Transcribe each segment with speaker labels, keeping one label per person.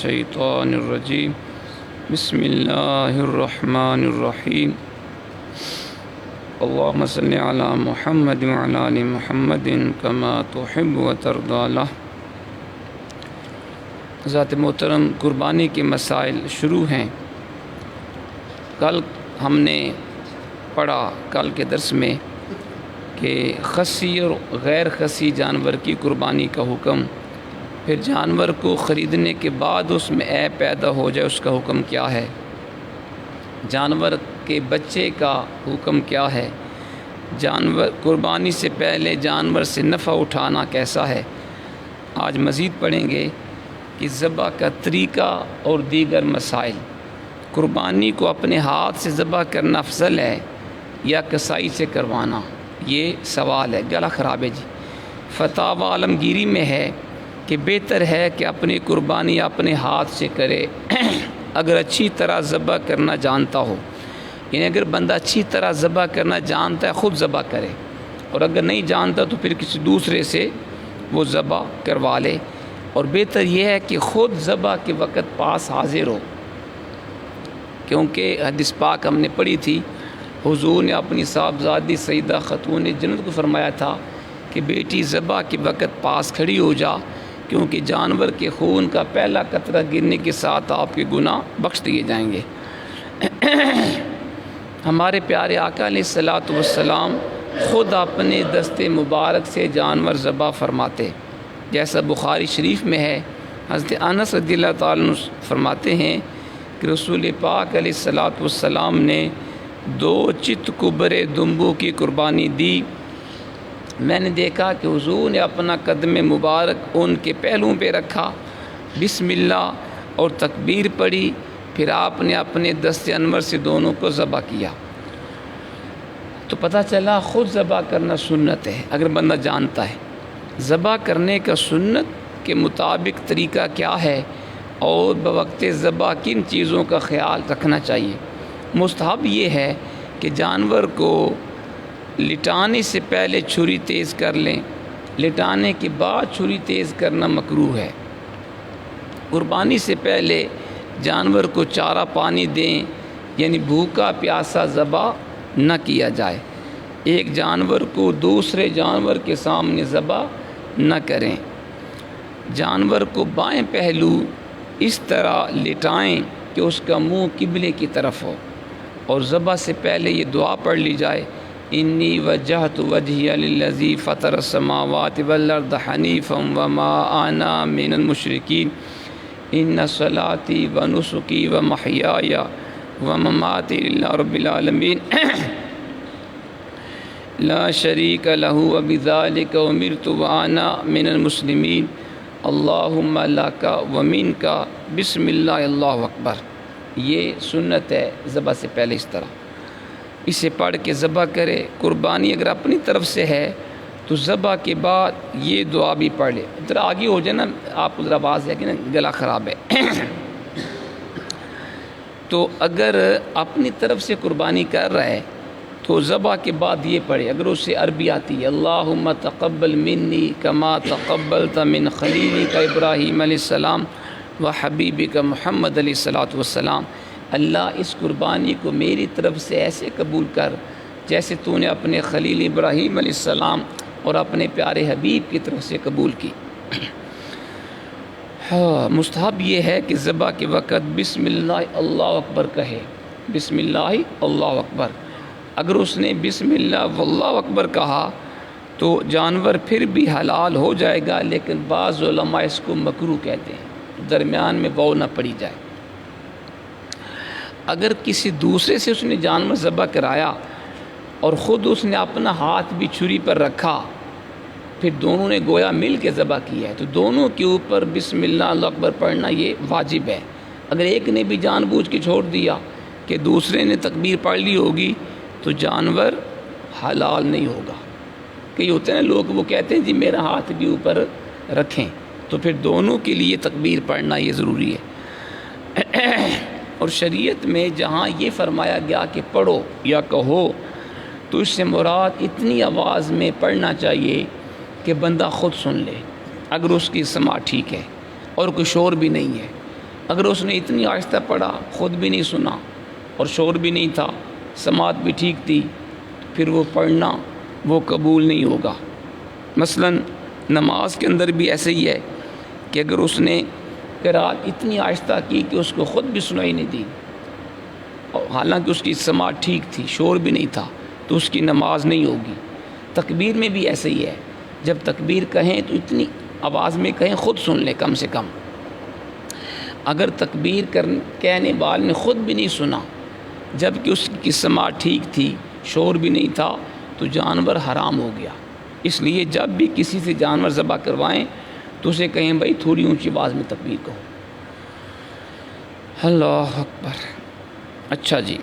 Speaker 1: الشیطان الرجیم بسم اللہ الرحمن الرحیم اللہم صلی علی محمد وعلی آل محمد کما تحب وترضی. ذات محترم، قربانی کے مسائل شروع ہیں. کل ہم نے پڑھا کل کے درس میں کہ خصی اور غیر خصی جانور کی قربانی کا حکم، پھر جانور کو خریدنے کے بعد اس میں عیب پیدا ہو جائے اس کا حکم کیا ہے، جانور کے بچے کا حکم کیا ہے، جانور قربانی سے پہلے جانور سے نفع اٹھانا کیسا ہے. آج مزید پڑھیں گے کہ ذبح کا طریقہ اور دیگر مسائل. قربانی کو اپنے ہاتھ سے ذبح کرنا افضل ہے یا کسائی سے کروانا، یہ سوال ہے. گلا خراب ہے جی. فتاوی عالمگیری میں ہے کہ بہتر ہے کہ اپنی قربانی اپنے ہاتھ سے کرے اگر اچھی طرح ذبح کرنا جانتا ہو. یعنی اگر بندہ اچھی طرح ذبح کرنا جانتا ہے خود ذبح کرے، اور اگر نہیں جانتا تو پھر کسی دوسرے سے وہ ذبح کروا لے. اور بہتر یہ ہے کہ خود ذبح کے وقت پاس حاضر ہو، کیونکہ حدیث پاک ہم نے پڑھی تھی، حضور نے اپنی صاحبزادی سیدہ خاتون جنت کو فرمایا تھا کہ بیٹی ذبح کے وقت پاس کھڑی ہو جا، کیونکہ جانور کے خون کا پہلا قطرہ گرنے کے ساتھ آپ کے گناہ بخش دیے جائیں گے. ہمارے پیارے آقا علیہ الصلوۃ والسلام خود اپنے دست مبارک سے جانور ذبح فرماتے، جیسا بخاری شریف میں ہے. حضرت انس رضی اللہ تعالیٰ عنہ فرماتے ہیں کہ رسول پاک علیہ الصلوۃ والسلام نے 2 چت کبر دمبو کی قربانی دی. میں نے دیکھا کہ حضور نے اپنا قدم مبارک ان کے پہلوؤں پہ رکھا، بسم اللہ اور تکبیر پڑھی، پھر آپ نے اپنے دست انور سے دونوں کو ذبح کیا. تو پتہ چلا خود ذبح کرنا سنت ہے اگر بندہ جانتا ہے. ذبح کرنے کا سنت کے مطابق طریقہ کیا ہے اور بوقت ذبح کن چیزوں کا خیال رکھنا چاہیے. مستحب یہ ہے کہ جانور کو لٹانے سے پہلے چھری تیز کر لیں، لٹانے کے بعد چھری تیز کرنا مکروہ ہے. قربانی سے پہلے جانور کو چارہ پانی دیں، یعنی بھوکا پیاسا ذبح نہ کیا جائے. ایک جانور کو دوسرے جانور کے سامنے ذبح نہ کریں. جانور کو بائیں پہلو اس طرح لٹائیں کہ اس کا منہ قبلے کی طرف ہو، اور ذبح سے پہلے یہ دعا پڑھ لی جائے، انی وجہت وجہی للذی فطر السماوات والارض حنیفا وما انا من المشرکین ان صلاتی ونسکی ومحیای ومماتی للہ رب العالمین لا شریک لہ وبذالک امرت وانا من المسلمین اللہم لک ومنک بسم اللہ اللہ اکبر. یہ سنت ہے ذبح سے پہلے اس طرح اسے پڑھ کے ذبح کرے. قربانی اگر اپنی طرف سے ہے تو ذبح کے بعد یہ دعا بھی پڑھ لے. ذرا آگے ہو جائے نا، آپ کو ذرا آواز ہے کہ نا گلا خراب ہے. تو اگر اپنی طرف سے قربانی کر رہا ہے تو ذبح کے بعد یہ پڑھے. اگر اس سے عربی آتی ہے، اللہم تقبل منی کما تقبلت من خلیلک ابراہیم علیہ السلام و حبیبک محمد علیہ الصلوۃ والسلام، اللہ اس قربانی کو میری طرف سے ایسے قبول کر جیسے تو نے اپنے خلیل ابراہیم علیہ السلام اور اپنے پیارے حبیب کی طرف سے قبول کی. مستحب یہ ہے کہ ذبح کے وقت بسم اللہ اللہ اکبر کہے، بسم اللہ اللہ اکبر. اگر اس نے بسم اللہ واللہ اکبر کہا تو جانور پھر بھی حلال ہو جائے گا، لیکن بعض علماء اس کو مکروہ کہتے ہیں، درمیان میں واو نہ پڑی جائے. اگر کسی دوسرے سے اس نے جانور ذبح کرایا اور خود اس نے اپنا ہاتھ بھی چھری پر رکھا، پھر دونوں نے گویا مل کے ذبح کیا ہے، تو دونوں کے اوپر بسم اللہ اللہ اکبر پڑھنا یہ واجب ہے. اگر ایک نے بھی جان بوجھ کے چھوڑ دیا کہ دوسرے نے تکبیر پڑھ لی ہوگی تو جانور حلال نہیں ہوگا. کئی ہوتے ہیں لوگ وہ کہتے ہیں جی میرا ہاتھ بھی اوپر رکھیں، تو پھر دونوں کے لیے تکبیر پڑھنا یہ ضروری ہے. اور شریعت میں جہاں یہ فرمایا گیا کہ پڑھو یا کہو تو اس سے مراد اتنی آواز میں پڑھنا چاہیے کہ بندہ خود سن لے، اگر اس کی سماع ٹھیک ہے اور کوئی شور بھی نہیں ہے. اگر اس نے اتنی آہستہ پڑھا، خود بھی نہیں سنا اور شور بھی نہیں تھا، سماعت بھی ٹھیک تھی، پھر وہ پڑھنا وہ قبول نہیں ہوگا۔ مثلا نماز کے اندر بھی ایسے ہی ہے کہ اگر اس نے قرأت اتنی آہستہ کی کہ اس کو خود بھی سنائی نہیں دی، اور حالانکہ اس کی سماعت ٹھیک تھی، شور بھی نہیں تھا، تو اس کی نماز نہیں ہوگی۔ تکبیر میں بھی ایسے ہی ہے، جب تکبیر کہیں تو اتنی آواز میں کہیں، خود سن لیں کم سے کم۔ اگر تکبیر کہنے والے نے خود بھی نہیں سنا جب کہ اس کی سماعت ٹھیک تھی، شور بھی نہیں تھا، تو جانور حرام ہو گیا۔ اس لیے جب بھی کسی سے جانور ذبح کروائیں تو اسے کہیں بھائی تھوڑی اونچی آواز میں تکبیر کہو۔ اللہ اکبر۔ اچھا جی،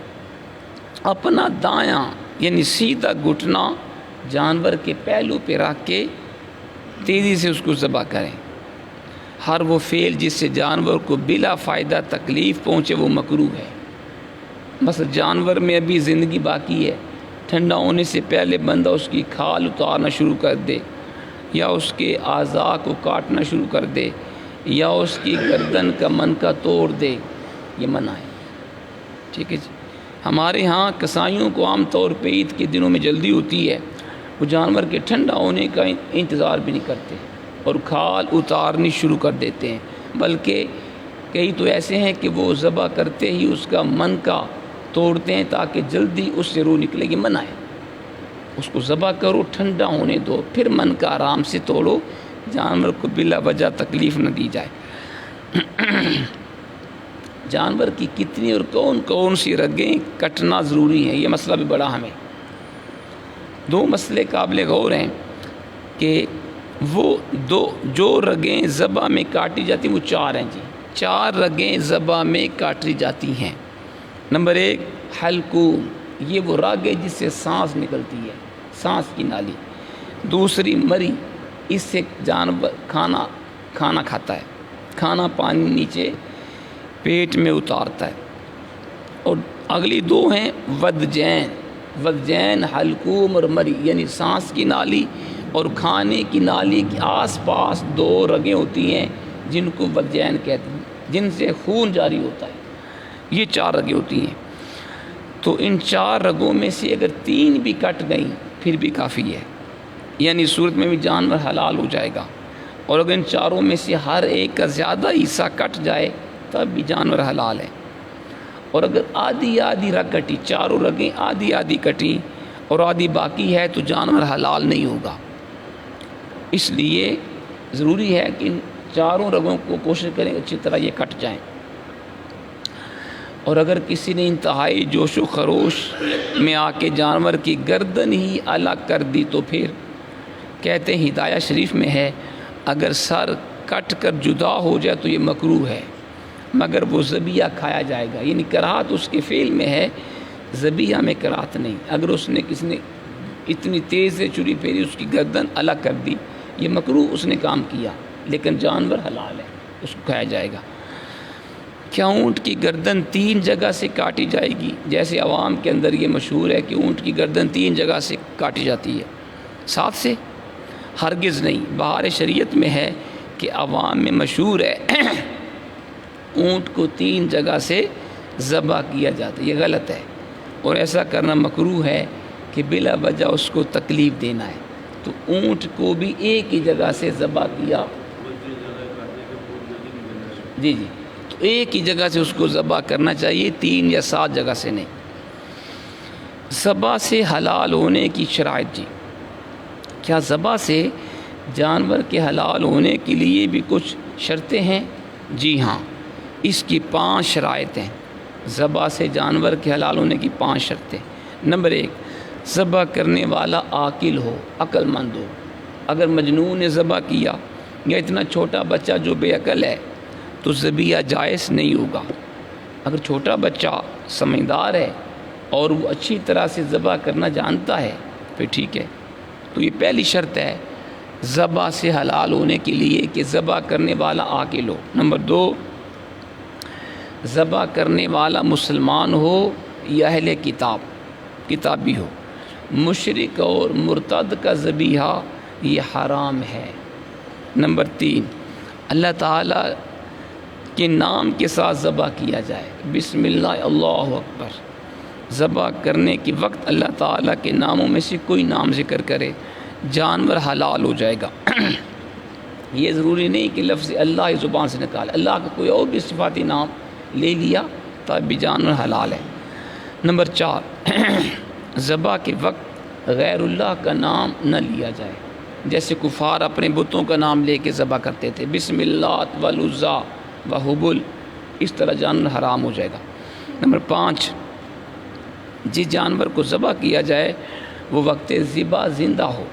Speaker 1: اپنا دایاں یعنی سیدھا گھٹنا جانور کے پہلو پہ رکھ کے تیزی سے اس کو ذبح کریں۔ ہر وہ فعل جس سے جانور کو بلا فائدہ تکلیف پہنچے وہ مکروہ ہے۔ مثلا جانور میں ابھی زندگی باقی ہے، ٹھنڈا ہونے سے پہلے بندہ اس کی کھال اتارنا شروع کر دے، یا اس کے اعضاء کو کاٹنا شروع کر دے، یا اس کی گردن کا منکا توڑ دے، یہ منع ہے۔ ٹھیک ہے جی۔ ہمارے ہاں کسائیوں کو عام طور پہ عید کے دنوں میں جلدی ہوتی ہے، وہ جانور کے ٹھنڈا ہونے کا انتظار بھی نہیں کرتے اور کھال اتارنی شروع کر دیتے ہیں، بلکہ کئی تو ایسے ہیں کہ وہ ذبح کرتے ہی اس کا منکا توڑتے ہیں تاکہ جلدی اس سے روح نکلے گی۔ منع ہے، اس کو ذبح کرو، ٹھنڈا ہونے دو، پھر منکا آرام سے توڑو، جانور کو بلا وجہ تکلیف نہ دی جائے۔ جانور کی کتنی اور کون سی رگیں کٹنا ضروری ہیں، یہ مسئلہ بھی بڑا ہمیں۔ دو مسئلے قابل غور ہیں کہ وہ جو رگیں ذبح میں کاٹی جاتی ہیں وہ 4 ہیں جی، 4 رگیں ذبح میں کاٹی جاتی ہیں۔ نمبر 1 حلقوم، یہ وہ رگ ہے جس سے سانس نکلتی ہے، سانس کی نالی۔ دوسری مری، اس سے جانور کھانا کھاتا ہے، کھانا پانی نیچے پیٹ میں اتارتا ہے۔ اور اگلی 2 ہیں ودجین حلقوم اور مری، یعنی سانس کی نالی اور کھانے کی نالی کے آس پاس 2 رگیں ہوتی ہیں جن کو ودجین کہتے ہیں، جن سے خون جاری ہوتا ہے۔ یہ 4 رگیں ہوتی ہیں، تو ان 4 رگوں میں سے اگر 3 بھی کٹ گئیں پھر بھی کافی ہے، یعنی صورت میں بھی جانور حلال ہو جائے گا۔ اور اگر ان 4 میں سے ہر ایک کا زیادہ حصہ کٹ جائے تب بھی جانور حلال ہے۔ اور اگر آدھی رگ کٹی، 4 رگیں آدھی کٹی اور آدھی باقی ہے تو جانور حلال نہیں ہوگا۔ اس لیے ضروری ہے کہ ان 4 رگوں کو کوشش کریں اچھی طرح یہ کٹ جائیں۔ اور اگر کسی نے انتہائی جوش و خروش میں آ کے جانور کی گردن ہی الگ کر دی تو پھر کہتے ہیں ہدایہ شریف میں ہے اگر سر کٹ کر جدا ہو جائے تو یہ مکروہ ہے، مگر وہ ذبیحہ کھایا جائے گا، یعنی کراہت اس کے فعل میں ہے، ذبیحہ میں کراہت نہیں۔ اگر اس نے کسی نے اتنی تیز سے چھری پھیری اس کی گردن الگ کر دی، یہ مکروہ اس نے کام کیا، لیکن جانور حلال ہے، اس کو کھایا جائے گا۔ کیا اونٹ کی گردن 3 جگہ سے کاٹی جائے گی؟ جیسے عوام کے اندر یہ مشہور ہے کہ اونٹ کی گردن 3 جگہ سے کاٹی جاتی ہے، 7 سے؟ ہرگز نہیں۔ بہار شریعت میں ہے کہ عوام میں مشہور ہے اونٹ کو 3 جگہ سے ذبح کیا جاتا ہے، یہ غلط ہے، اور ایسا کرنا مکروہ ہے کہ بلا وجہ اس کو تکلیف دینا ہے۔ تو اونٹ کو بھی ایک ہی جگہ سے ذبح کیا، جی تو ایک ہی جگہ سے اس کو ذبح کرنا چاہیے، 3 یا 7 جگہ سے نہیں۔ ذبح سے حلال ہونے کی شرائط جی، کیا ذبح سے جانور کے حلال ہونے کے لیے بھی کچھ شرطیں ہیں؟ جی ہاں، اس کی 5 شرائط ہیں۔ ذبح سے جانور کے حلال ہونے کی 5 شرطیں۔ نمبر 1، ذبح کرنے والا عاقل ہو، عقل مند ہو۔ اگر مجنون نے ذبح کیا یا اتنا چھوٹا بچہ جو بے عقل ہے تو ذبیحہ جائز نہیں ہوگا۔ اگر چھوٹا بچہ سمجھدار ہے اور وہ اچھی طرح سے ذبح کرنا جانتا ہے پھر ٹھیک ہے۔ تو یہ پہلی شرط ہے ذبح سے حلال ہونے کے لیے کہ ذبح کرنے والا عاقل ہو۔ نمبر 2، ذبح کرنے والا مسلمان ہو یا اہل کتابی ہو۔ مشرک اور مرتد کا ذبیحہ یہ حرام ہے۔ نمبر 3، اللہ تعالیٰ کے نام کے ساتھ ذبح کیا جائے، بسم اللہ اللہ اکبر، ذبح کرنے کے وقت اللہ تعالیٰ کے ناموں میں سے کوئی نام ذکر کرے، جانور حلال ہو جائے گا۔ یہ ضروری نہیں کہ لفظ اللہ زبان سے نکالے، اللہ کا کوئی اور بھی صفاتی نام لے لیا تب بھی جانور حلال ہے۔ نمبر 4، ذبح کے وقت غیر اللہ کا نام نہ لیا جائے، جیسے کفار اپنے بتوں کا نام لے کے ذبح کرتے تھے، بسم اللہ والعزیٰ وحبل، اس طرح جانور حرام ہو جائے گا۔ نمبر 5، جس جانور کو ذبح کیا جائے وہ وقت ذبح زندہ ہو،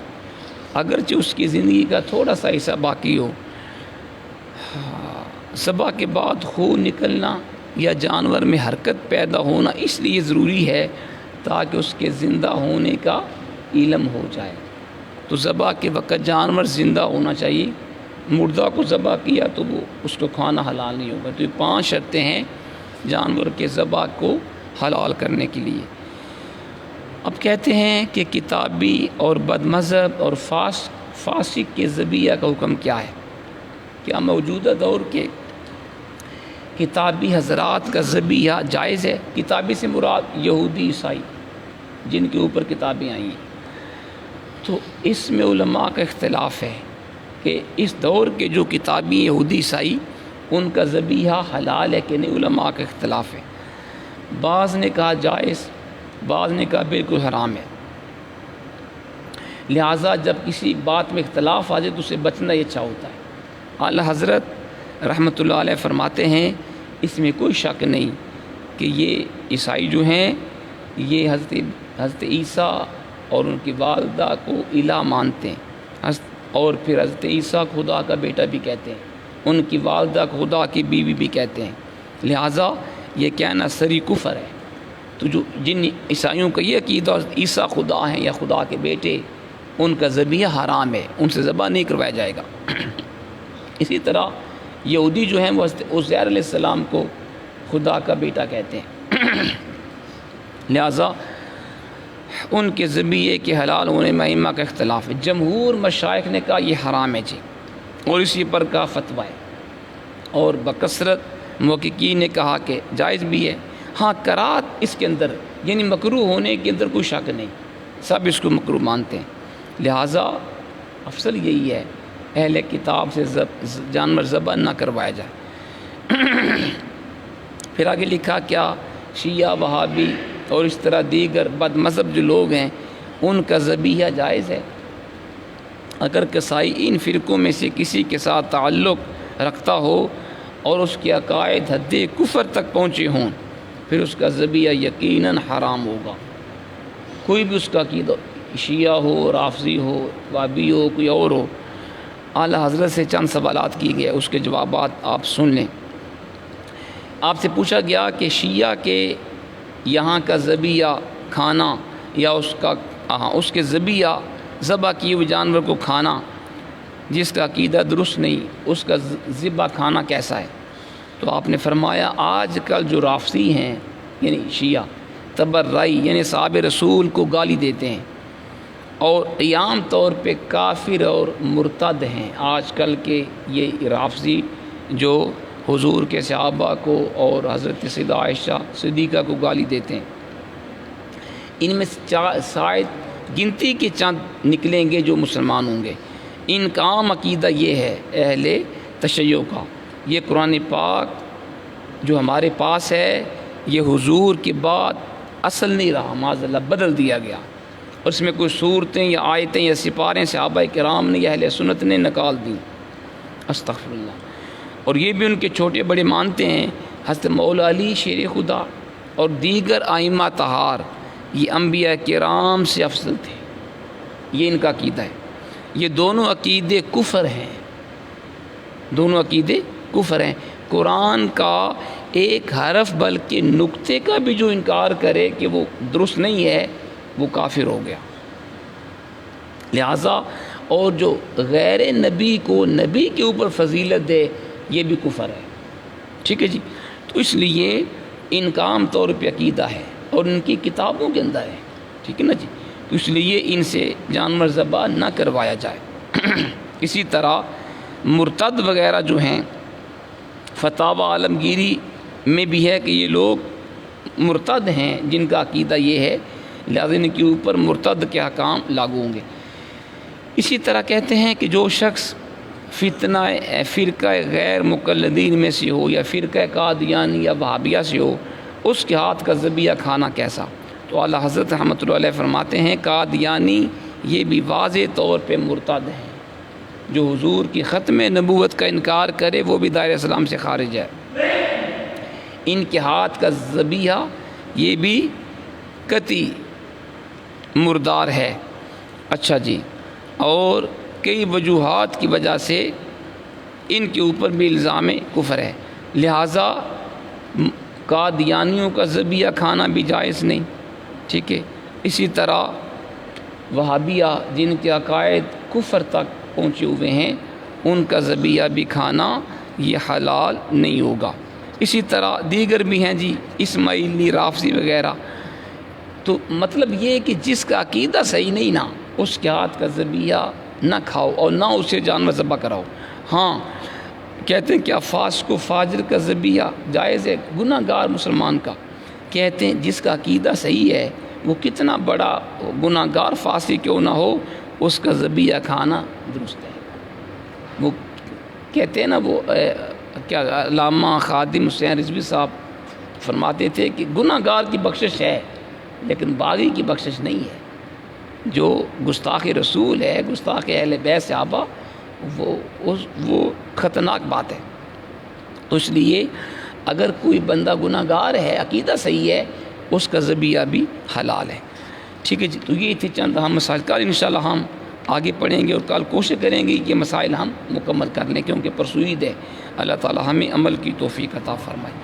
Speaker 1: اگرچہ اس کی زندگی کا تھوڑا سا حصہ باقی ہو۔ ذبح کے بعد خون نکلنا یا جانور میں حرکت پیدا ہونا اس لیے ضروری ہے تاکہ اس کے زندہ ہونے کا علم ہو جائے۔ تو ذبح کے وقت جانور زندہ ہونا چاہیے، مردہ کو ذبح کیا تو وہ اس کو کھانا حلال نہیں ہوگا۔ تو یہ 5 شرطیں ہیں جانور کے ذبح کو حلال کرنے کے لیے۔ اب کہتے ہیں کہ کتابی اور بد مذہب اور فاسق کے ذبیحہ کا حکم کیا ہے؟ کیا موجودہ دور کے کتابی حضرات کا ذبیحہ جائز ہے؟ کتابی سے مراد یہودی عیسائی جن کے اوپر کتابیں آئی ہیں۔ تو اس میں علماء کا اختلاف ہے کہ اس دور کے جو کتابی یہودی عیسائی ان کا ذبیحہ حلال ہے کہ نہیں، علماء کا اختلاف ہے۔ بعض نے کہا جائز، بعض نے کہا بالکل حرام ہے۔ لہٰذا جب کسی بات میں اختلاف آ جائے تو اسے بچنا ہی اچھا ہوتا ہے۔ اعلیٰ حضرت رحمۃ اللہ علیہ فرماتے ہیں اس میں کوئی شک نہیں کہ یہ عیسائی جو ہیں یہ حضرت عیسیٰ اور ان کی والدہ کو الہ مانتے ہیں، اور پھر حضرت عیسیٰ خدا کا بیٹا بھی کہتے ہیں، ان کی والدہ کو خدا کی بیوی بھی کہتے ہیں۔ لہٰذا یہ کہنا سری کفر ہے۔ تو جن عیسائیوں کا یہ عقیدہ عیسیٰ خدا ہیں یا خدا کے بیٹے، ان کا ذبیحہ حرام ہے، ان سے ذبح نہیں کروایا جائے گا۔ اسی طرح یہودی جو ہیں وہ حضرت عزیر علیہ السلام کو خدا کا بیٹا کہتے ہیں، لہٰذا ان کے ذبیحے کے حلال ہونے میں ائمہ کا اختلاف ہے۔ جمہور مشائخ نے کہا یہ حرام ہے جی، اور اسی پر کا فتویٰ ہے، اور بکثرت محققین نے کہا کہ جائز بھی ہے۔ ہاں کراہت اس کے اندر یعنی مکروہ ہونے کے اندر کوئی شک نہیں، سب اس کو مکروہ مانتے ہیں، لہٰذا افضل یہی ہے اہل کتاب سے جانور ذبح نہ کروایا جائے۔ پھر آگے لکھا کیا شیعہ وہابی اور اس طرح دیگر بد مذہب جو لوگ ہیں ان کا ذبیحہ جائز ہے۔ اگر کسائی ان فرقوں میں سے کسی کے ساتھ تعلق رکھتا ہو اور اس کے عقائد حد کفر تک پہنچے ہوں پھر اس کا ذبیحہ یقیناً حرام ہوگا۔ کوئی بھی اس کا عقیدہ شیعہ ہو، رافضی ہو، وہابی ہو، کوئی اور ہو۔ اعلیٰ حضرت سے چند سوالات کیے گئے، اس کے جوابات آپ سن لیں۔ آپ سے پوچھا گیا کہ شیعہ کے یہاں کا ذبیحہ کھانا یا اس کے ذبح کیے ہوئے جانور کو کھانا جس کا عقیدہ درست نہیں، اس کا ذبح کھانا کیسا ہے؟ تو آپ نے فرمایا آج کل جو رافضی ہیں یعنی شیعہ تبرئی یعنی صحابہ رسول کو گالی دیتے ہیں اور عام طور پہ کافر اور مرتد ہیں۔ آج کل کے یہ رافضی جو حضور کے صحابہ کو اور حضرت سیدہ عائشہ صدیقہ کو گالی دیتے ہیں، ان میں شاید گنتی کے چند نکلیں گے جو مسلمان ہوں گے۔ ان کا عام عقیدہ یہ ہے اہل تشیع کا، یہ قرآن پاک جو ہمارے پاس ہے یہ حضور کے بعد اصل نہیں رہا، معاذ اللہ بدل دیا گیا، اور اس میں کوئی صورتیں یا آیتیں یا سپاریں صحابہ کرام نے یا اہل سنت نے نکال دیں، استغفر اللہ۔ اور یہ بھی ان کے چھوٹے بڑے مانتے ہیں حضرت مولا علی شیر خدا اور دیگر ائمہ طہار یہ انبیاء کرام سے افضل تھے، یہ ان کا عقیدہ ہے۔ یہ دونوں عقیدے کفر ہیں، دونوں عقیدے کفر ہیں۔ قرآن کا ایک حرف بلکہ نقطے کا بھی جو انکار کرے کہ وہ درست نہیں ہے وہ کافر ہو گیا۔ لہٰذا اور جو غیر نبی کو نبی کے اوپر فضیلت دے یہ بھی کفر ہے، ٹھیک ہے جی۔ تو اس لیے ان کا عام طور پہ عقیدہ ہے اور ان کی کتابوں کے اندر ہے، ٹھیک ہے نا جی۔ تو اس لیے ان سے جانور ذبح نہ کروایا جائے۔ اسی طرح مرتد وغیرہ جو ہیں فتاوی عالمگیری میں بھی ہے کہ یہ لوگ مرتد ہیں جن کا عقیدہ یہ ہے، لہذا ان کے اوپر مرتد کے احکام لاگو ہوں گے۔ اسی طرح کہتے ہیں کہ جو شخص فتنہ فرقہ غیر مقلدین میں سے ہو یا فرقہ قادیانی یا وہابیہ سے ہو، اس کے ہاتھ کا ذبیحہ کھانا کیسا؟ تو اعلیٰ حضرت رحمۃ اللہ علیہ فرماتے ہیں قادیانی یہ بھی واضح طور پہ مرتد ہیں، جو حضور کی ختم نبوت کا انکار کرے وہ بھی دائرہ اسلام سے خارج ہے۔ ان کے ہاتھ کا ذبیحہ یہ بھی قطعی مردار ہے۔ اچھا جی، اور کئی وجوہات کی وجہ سے ان کے اوپر بھی الزام کفر ہے، لہٰذا قادیانیوں کا ذبیحہ کھانا بھی جائز نہیں، ٹھیک ہے۔ اسی طرح وہابیہ جن کے عقائد کفر تک پہنچے ہوئے ہیں، ان کا ذبیحہ بھی کھانا یہ حلال نہیں ہوگا۔ اسی طرح دیگر بھی ہیں جی، اسماعیلی، رافضی وغیرہ۔ تو مطلب یہ ہے کہ جس کا عقیدہ صحیح نہیں نا، اس کے ہاتھ کا ذبیحہ نہ کھاؤ اور نہ اسے جانور ذبح کراؤ۔ ہاں کہتے ہیں کیا فاسق و فاجر کا ذبیحہ جائز ہے؟ گناہ گار مسلمان کا کہتے ہیں جس کا عقیدہ صحیح ہے، وہ کتنا بڑا گناہ گار فاسق کیوں نہ ہو، اس کا ذبیحہ کھانا درست ہے۔ وہ کہتے ہیں نا، وہ کیا علامہ خادم حسین رضوی صاحب فرماتے تھے کہ گناہ گار کی بخشش ہے لیکن باغی کی بخشش نہیں ہے۔ جو گستاخ رسول ہے، گستاخ اہل بیت صحابہ، وہ خطرناک بات ہے۔ تو اس لیے اگر کوئی بندہ گناہ گار ہے، عقیدہ صحیح ہے، اس کا ذبیحہ بھی حلال ہے، ٹھیک ہے جی۔ تو یہ تھے چند ہم مسائل، کل انشاءاللہ ہم آگے پڑھیں گے اور کل کوشش کریں گے کہ یہ مسائل ہم مکمل کر لیں، کیونکہ پرسوید ہے۔ اللہ تعالی ہمیں عمل کی توفیق عطا فرمائے۔